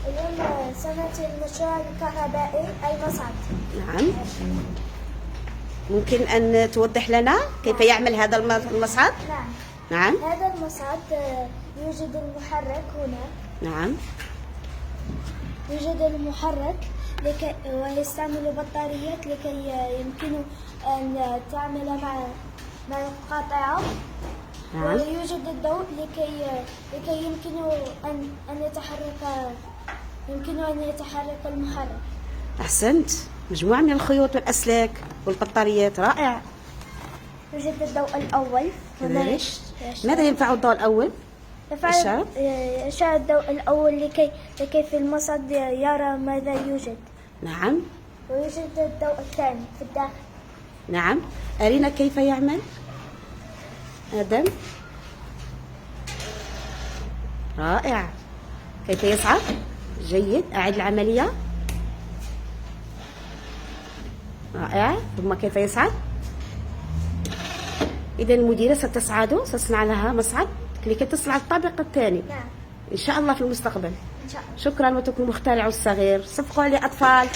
اليوم سنة المشروع الكهربائي المصعد. نعم. ممكن أن توضح لنا كيف يعمل هذا المصعد؟ نعم. نعم. هذا المصعد يوجد المحرك هنا. نعم. يوجد المحرك ويستعمل بطاريات لكي يمكن أن تعمل مع القاطعة. نعم. ويوجد الضوء لكي يمكن أن يتحرك المحرك. أحسنت. مجموعة من الخيوط والأسلاك والبطاريات، رائع. يوجد الضوء الأول. ليش؟ ماذا ينفع الضوء الأول؟ يشعل الضوء الأول لكي في المصعد يرى ماذا يوجد. نعم. ويوجد الضوء الثاني في الداخل. نعم. أرينا كيف يعمل آدم. رائع. كيف يصعد؟ جيد. أعد العملية. رائع. ثم كيف يصعد؟ إذا المديرة ستصنع لها مصعد لكي تصل على الطابق الثاني. نعم. إن شاء الله في المستقبل. إن شاء الله. شكرا. وتكون مخترع الصغير. صفقوا لأطفال.